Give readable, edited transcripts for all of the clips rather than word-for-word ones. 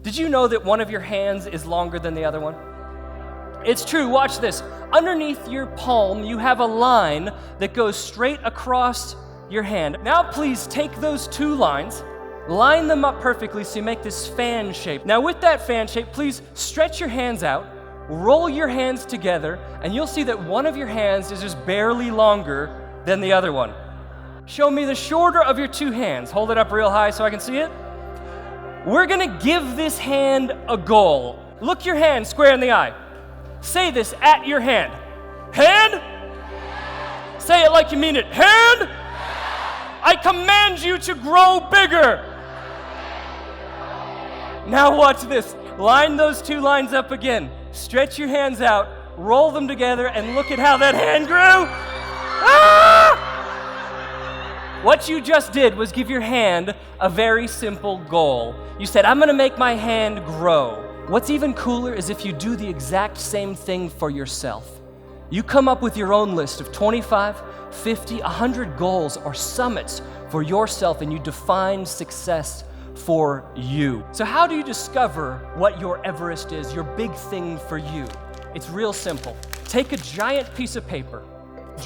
Did you know that one of your hands is longer than the other one? It's true, watch this. Underneath your palm, you have a line that goes straight across your hand. Now please take those two lines, line them up perfectly so you make this fan shape. Now with that fan shape, please stretch your hands out, roll your hands together, and you'll see that one of your hands is just barely longer than the other one. Show me the shorter of your two hands. Hold it up real high so I can see it. We're gonna give this hand a goal. Look your hand square in the eye. Say this at your hand. Hand? Say it like you mean it. Hand? I command you to grow bigger. Now watch this. Line those two lines up again. Stretch your hands out, roll them together, and look at how that hand grew. Ah! What you just did was give your hand a very simple goal. You said, I'm gonna make my hand grow. What's even cooler is if you do the exact same thing for yourself. You come up with your own list of 25, 50, 100 goals or summits for yourself, and you define success for you. So how do you discover what your Everest is, your big thing for you? It's real simple. Take a giant piece of paper,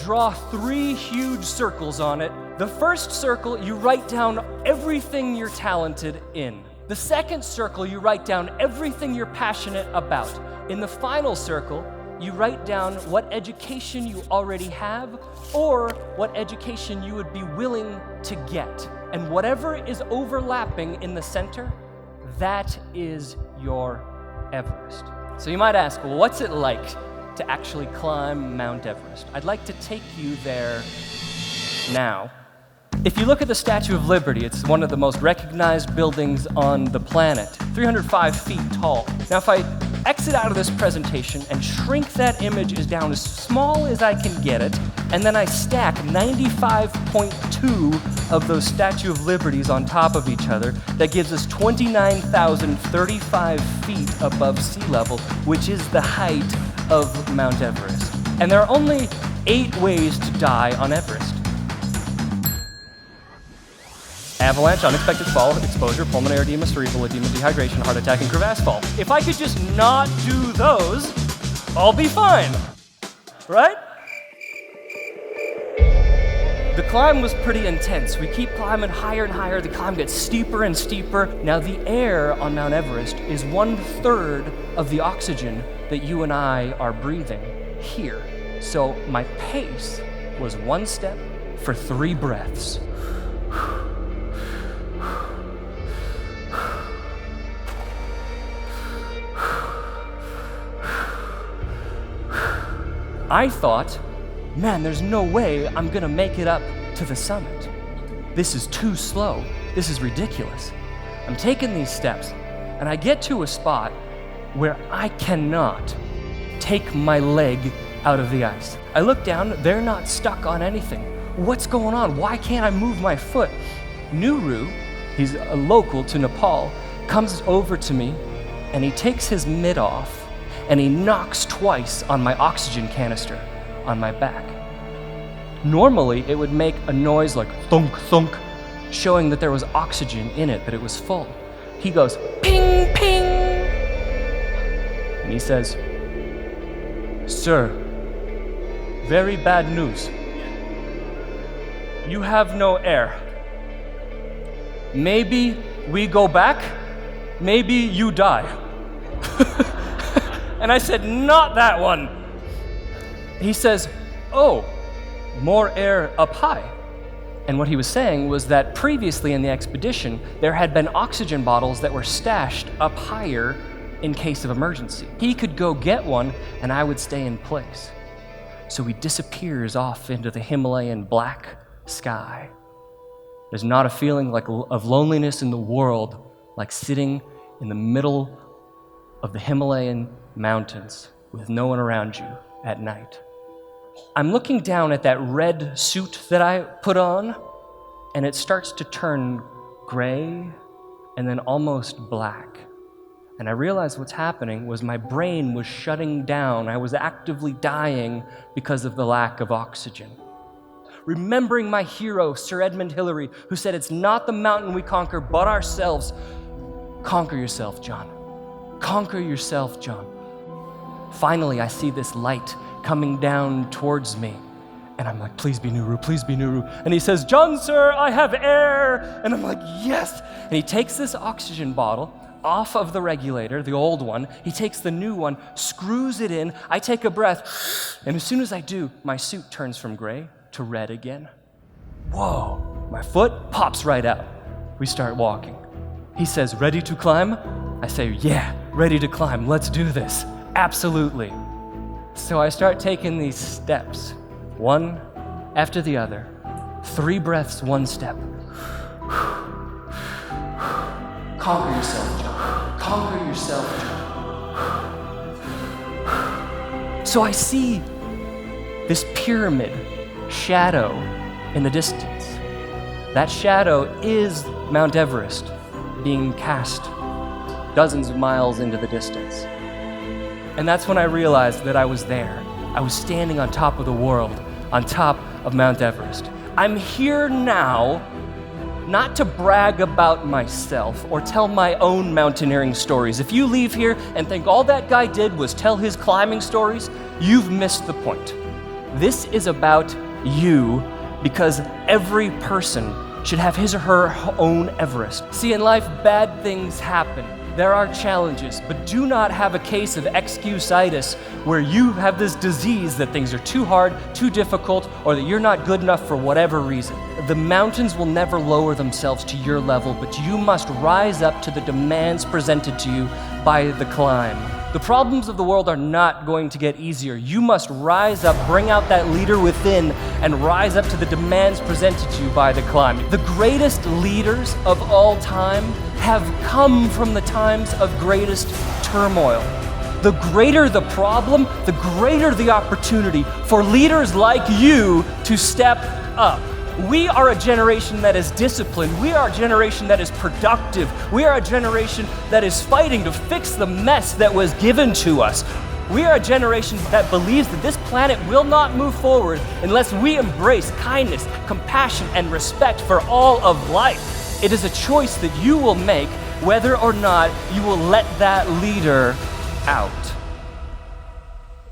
draw 3 huge circles on it. The first circle, you write down everything you're talented in. The second circle, you write down everything you're passionate about. In the final circle, you write down what education you already have or what education you would be willing to get. And whatever is overlapping in the center, that is your Everest. So you might ask, well, what's it like to actually climb Mount Everest? I'd like to take you there now. If you look at the Statue of Liberty, it's one of the most recognized buildings on the planet, 305 feet tall. Now, if I exit out of this presentation and shrink that image down as small as I can get it, and then I stack 95.2 of those Statue of Liberties on top of each other, that gives us 29,035 feet above sea level, which is the height of Mount Everest. And there are only 8 ways to die on Everest. Avalanche, unexpected fall, exposure, pulmonary edema, cerebral edema, dehydration, heart attack, and crevasse fall. If I could just not do those, I'll be fine, right? The climb was pretty intense. We keep climbing higher and higher. The climb gets steeper and steeper. Now the air on Mount Everest is 1/3 of the oxygen that you and I are breathing here. So my pace was 1 step for 3 breaths. I thought, man, there's no way I'm gonna make it up to the summit. This is too slow. This is ridiculous. I'm taking these steps, and I get to a spot where I cannot take my leg out of the ice. I look down, they're not stuck on anything. What's going on? Why can't I move my foot? Nuru, he's a local to Nepal, comes over to me, and he takes his mitt off, and he knocks twice on my oxygen canister on my back. Normally, it would make a noise like thunk, thunk, showing that there was oxygen in it, that it was full. He goes, ping, ping, and he says, "Sir, very bad news. You have no air. Maybe we go back, maybe you die." And I said, "Not that one." He says, "Oh, more air up high." And what he was saying was that previously in the expedition, there had been oxygen bottles that were stashed up higher in case of emergency. He could go get one, and I would stay in place. So he disappears off into the Himalayan black sky. There's not a feeling of loneliness in the world like sitting in the middle of the Himalayan mountains with no one around you at night. I'm looking down at that red suit that I put on, and it starts to turn gray and then almost black. And I realized what's happening was my brain was shutting down. I was actively dying because of the lack of oxygen. Remembering my hero, Sir Edmund Hillary, who said, "It's not the mountain we conquer, but ourselves," Conquer yourself, John. Conquer yourself, John. Finally, I see this light coming down towards me. And I'm like, please be Nuru, please be Nuru. And he says, John, sir, I have air. And I'm like, yes. And he takes this oxygen bottle off of the regulator, the old one. He takes the new one, screws it in. I take a breath. And as soon as I do, my suit turns from gray to red again. Whoa, my foot pops right out. We start walking. He says, ready to climb? I say, yeah, ready to climb. Let's do this. Absolutely. So I start taking these steps, one after the other. 3 breaths, 1 step. Conquer yourself, John. Conquer yourself, John. So I see this pyramid shadow in the distance. That shadow is Mount Everest being cast dozens of miles into the distance. And that's when I realized that I was there. I was standing on top of the world, on top of Mount Everest. I'm here now, not to brag about myself or tell my own mountaineering stories. If you leave here and think all that guy did was tell his climbing stories, you've missed the point. This is about you, because every person should have his or her own Everest. See, in life, bad things happen. There are challenges, but do not have a case of excusitis where you have this disease that things are too hard, too difficult, or that you're not good enough for whatever reason. The mountains will never lower themselves to your level, but you must rise up to the demands presented to you by the climb. The problems of the world are not going to get easier. You must rise up, bring out that leader within, and rise up to the demands presented to you by the climb. The greatest leaders of all time have come from the times of greatest turmoil. The greater the problem, the greater the opportunity for leaders like you to step up. We are a generation that is disciplined. We are a generation that is productive. We are a generation that is fighting to fix the mess that was given to us. We are a generation that believes that this planet will not move forward unless we embrace kindness, compassion, and respect for all of life. It is a choice that you will make whether or not you will let that leader out.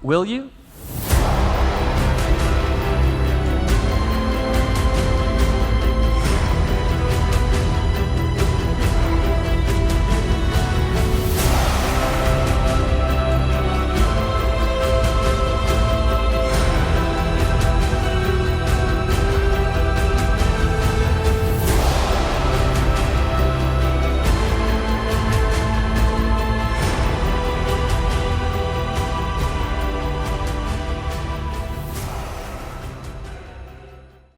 Will you?